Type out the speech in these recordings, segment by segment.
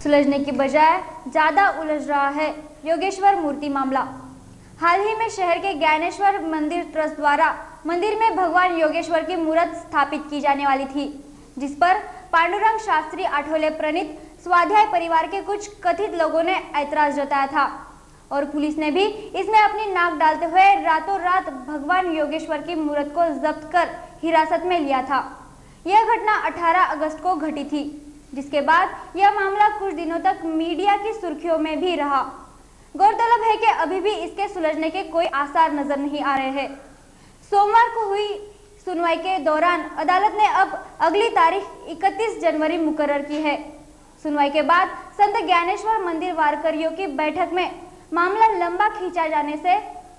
सुलझने की बजाय ज्यादा उलझ रहा है योगेश्वर मूर्ति मामला। हाल ही में शहर के ज्ञानेश्वर मंदिर ट्रस्ट द्वारा मंदिर में भगवान योगेश्वर की मूर्त स्थापित की जाने वाली थी, जिस पर पांडुरंग शास्त्री आठवले प्रणीत स्वाध्याय परिवार के कुछ कथित लोगों ने ऐतराज जताया था और पुलिस ने भी इसमें अपनी नाक डालते हुए रातों रात भगवान योगेश्वर की मूर्त को जब्त कर हिरासत में लिया था। यह घटना 18 अगस्त को घटी थी, जिसके बाद यह मामला कुछ दिनों तक मीडिया की सुर्खियों में भी रहा। गौरतलब है कि अभी भी इसके सुलझने के कोई आसार नजर नहीं आ रहे हैं। सोमवार को हुई सुनवाई के दौरान अदालत ने अब अगली तारीख 31 जनवरी मुकर्रर की है। सुनवाई के बाद संत ज्ञानेश्वर मंदिर वारकरियों की बैठक में मामला लंबा खींचा जाने से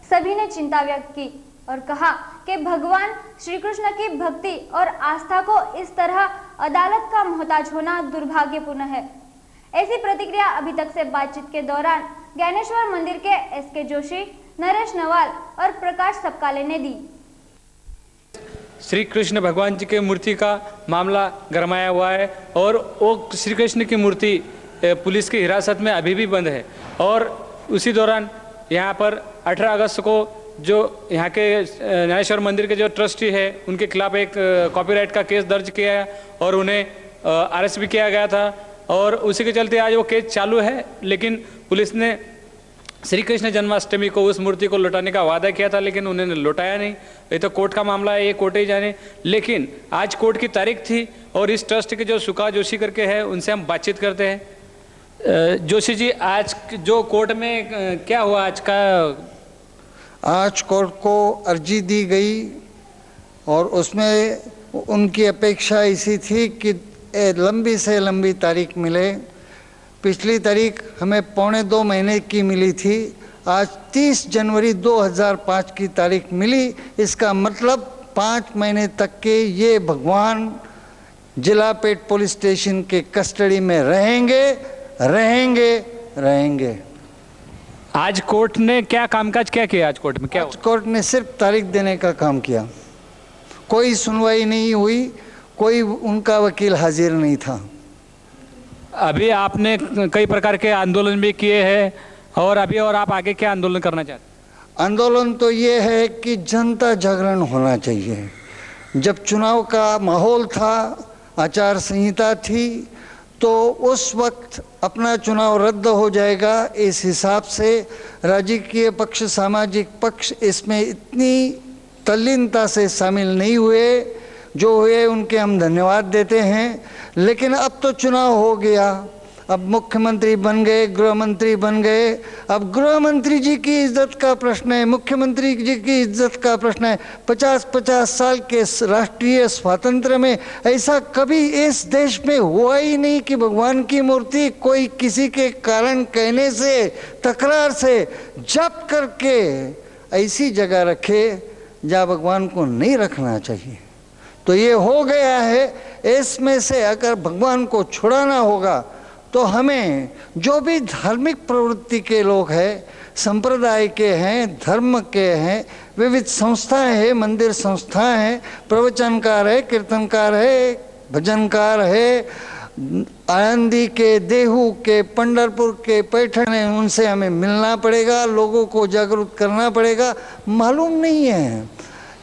सभी ने चिंता व्यक्त की और कहा कि भगवान श्री कृष्ण की भक्ति और आस्था को इस तरह अदालत का मोहताज होना दुर्भाग्यपूर्ण है। ऐसी प्रतिक्रिया अभी तक से बातचीत के दौरान ज्ञानेश्वर मंदिर के एसके जोशी, नरेश नवाल और प्रकाश सपकाले ने दी। श्री कृष्ण भगवान जी के मूर्ति का मामला गरमाया हुआ है और वो श्री कृष्ण की मूर्ति पुलिस की हिरासत में अभी भी बंद है और उसी दौरान यहाँ पर 18 अगस्त को जो यहाँ के ज्ञानेश्वर मंदिर के जो ट्रस्टी है उनके खिलाफ एक कॉपीराइट का केस दर्ज किया और उन्हें अरेस्ट भी किया गया था और उसी के चलते आज वो केस चालू है। लेकिन पुलिस ने श्री कृष्ण जन्माष्टमी को उस मूर्ति को लौटाने का वादा किया था, लेकिन उन्होंने लौटाया नहीं। ये तो कोर्ट का मामला है, ये कोर्ट ही जाने। लेकिन आज कोर्ट की तारीख थी और इस ट्रस्ट के जो सुका जोशी करके है उनसे हम बातचीत करते हैं। जोशी जी, आज जो कोर्ट में क्या हुआ आज का? आज कोर्ट को अर्जी दी गई और उसमें उनकी अपेक्षा इसी थी कि लंबी से लंबी तारीख मिले। पिछली तारीख हमें 1.25 महीने की मिली थी, आज 30 जनवरी 2005 की तारीख मिली। इसका मतलब 5 महीने तक के ये भगवान जिला पेट पुलिस स्टेशन के कस्टडी में रहेंगे। आज कोर्ट ने क्या कामकाज क्या किया? आज कोर्ट में क्या? कोर्ट ने सिर्फ तारीख देने का काम किया, कोई सुनवाई नहीं हुई, कोई उनका वकील हाजिर नहीं था। अभी आपने कई प्रकार के आंदोलन भी किए हैं और आप आगे क्या आंदोलन करना चाहते हैं? आंदोलन तो ये है कि जनता जागरण होना चाहिए। जब चुनाव का माहौल था, आचार संहिता थी, तो उस वक्त अपना चुनाव रद्द हो जाएगा, इस हिसाब से राजकीय पक्ष, सामाजिक पक्ष इसमें इतनी तल्लीनता से शामिल नहीं हुए। जो हुए उनके हम धन्यवाद देते हैं। लेकिन अब तो चुनाव हो गया, अब मुख्यमंत्री बन गए, गृह मंत्री बन गए। अब गृह मंत्री जी की इज्जत का प्रश्न है, मुख्यमंत्री जी की इज्जत का प्रश्न है। 50-50 साल के राष्ट्रीय स्वातंत्र्य में ऐसा कभी इस देश में हुआ ही नहीं कि भगवान की मूर्ति कोई किसी के कारण कहने से, तकरार से जब्त करके ऐसी जगह रखे जहाँ भगवान को नहीं रखना चाहिए। तो ये हो गया है। इसमें से अगर भगवान को छुड़ाना होगा तो हमें जो भी धार्मिक प्रवृत्ति के लोग हैं, संप्रदाय के हैं, धर्म के हैं, विविध संस्थाएं हैं, मंदिर संस्थाएं हैं, प्रवचनकार है, कीर्तनकार है, भजनकार है, आनंदी के, देहू के, पंढरपुर के, पैठण है, उनसे हमें मिलना पड़ेगा, लोगों को जागरूक करना पड़ेगा। मालूम नहीं है,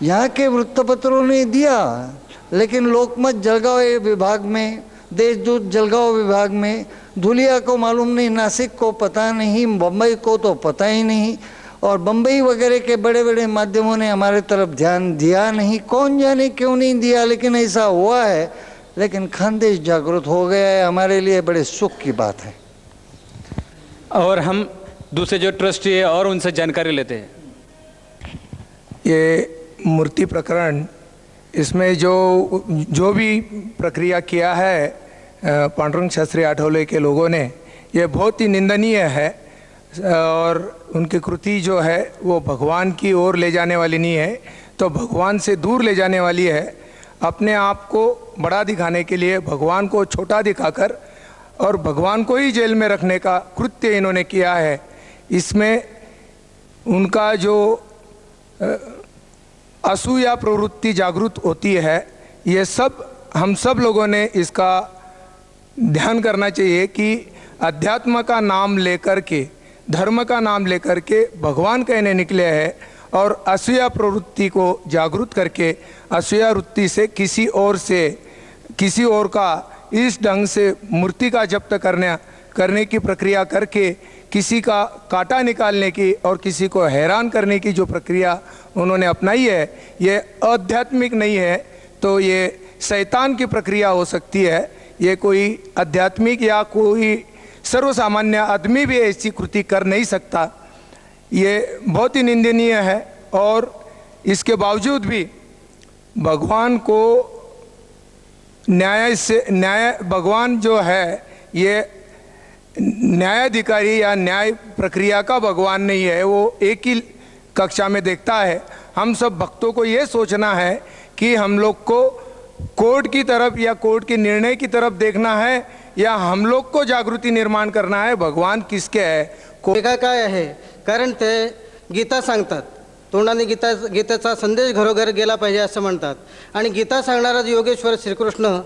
यहाँ के वृत्तपत्रों ने दिया, लेकिन लोकमत जलगांव विभाग में, देशदूत जलगांव विभाग में, धुलिया को मालूम नहीं, नासिक को पता नहीं, बम्बई को तो पता ही नहीं, और बम्बई वगैरह के बड़े बड़े माध्यमों ने हमारे तरफ ध्यान दिया नहीं। कौन जाने क्यों नहीं दिया, लेकिन ऐसा हुआ है। लेकिन खानदेश जागरूक हो गया है, हमारे लिए बड़े सुख की बात है। और हम दूसरे जो ट्रस्टी है और उनसे जानकारी लेते हैं। ये मूर्ति प्रकरण, इसमें जो भी प्रक्रिया किया है पांडुरंग शास्त्री आठवले के लोगों ने, ये बहुत ही निंदनीय है और उनकी कृति जो है वो भगवान की ओर ले जाने वाली नहीं है, तो भगवान से दूर ले जाने वाली है। अपने आप को बड़ा दिखाने के लिए भगवान को छोटा दिखाकर और भगवान को ही जेल में रखने का कृत्य इन्होंने किया है। इसमें उनका जो असूया प्रवृत्ति जागृत होती है, ये सब हम सब लोगों ने इसका ध्यान करना चाहिए कि अध्यात्म का नाम लेकर के, धर्म का नाम लेकर के भगवान कहने निकले हैं और असूया प्रवृत्ति को जागृत करके असूया वृत्ति से किसी और का इस ढंग से मूर्ति का जब्त करने की प्रक्रिया करके किसी का कांटा निकालने की और किसी को हैरान करने की जो प्रक्रिया उन्होंने अपनाई है, ये आध्यात्मिक नहीं है तो ये शैतान की प्रक्रिया हो सकती है। ये कोई आध्यात्मिक या कोई सर्वसामान्य आदमी भी ऐसी कृति कर नहीं सकता। ये बहुत ही निंदनीय है और इसके बावजूद भी भगवान को भगवान जो है ये न्यायाधिकारी या न्याय प्रक्रिया का भगवान नहीं है, वो एक ही कक्षा में देखता है। हम सब भक्तों को ये सोचना है कि हम लोग को कोर्ट की तरफ या कोर्ट के निर्णय की तरफ देखना है या हम लोग को जागृती निर्माण करना है भगवान किसके आहे। काय आहे, कारण ते गीता सांगतात, तोंडाने गीतेचा संदेश घरोघर गेला पाहिजे असं म्हणतात आणि गीता सांगणारा योगेश्वर श्रीकृष्ण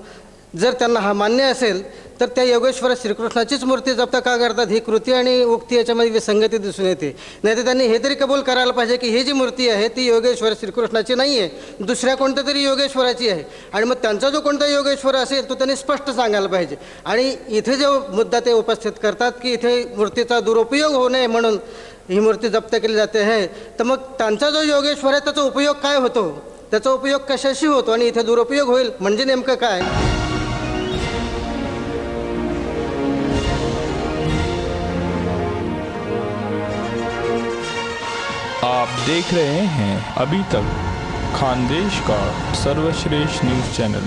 जर त्यांना हा मान्य असेल तर त्या योगेश्वर श्रीकृष्णाचीच मूर्ती जप्त का करतात, ही कृती आणि उक्ती याच्यामध्ये विसंगती दिसून येते। नाही तर त्यांनी हे तरी कबूल करायला पाहिजे की ही जी मूर्ती आहे ती योगेश्वर श्रीकृष्णाची नाही आहे, दुसऱ्या कोणत्या तरी योगेश्वराची आहे आणि मग त्यांचा जो कोणता योगेश्वर असेल तो त्यांनी स्पष्ट सांगायला पाहिजे। आणि इथे जो मुद्दा ते उपस्थित करतात की इथे मूर्तीचा दुरुपयोग होऊ नये म्हणून ही मूर्ती जप्त केली जाते आहे, तर मग त्यांचा जो योगेश्वर आहे त्याचा उपयोग काय होतो, त्याचा उपयोग कशाशी होतो आणि इथे दुरुपयोग होईल म्हणजे नेमकं काय। आप देख रहे हैं अभी तक खानदेश का सर्वश्रेष्ठ न्यूज़ चैनल।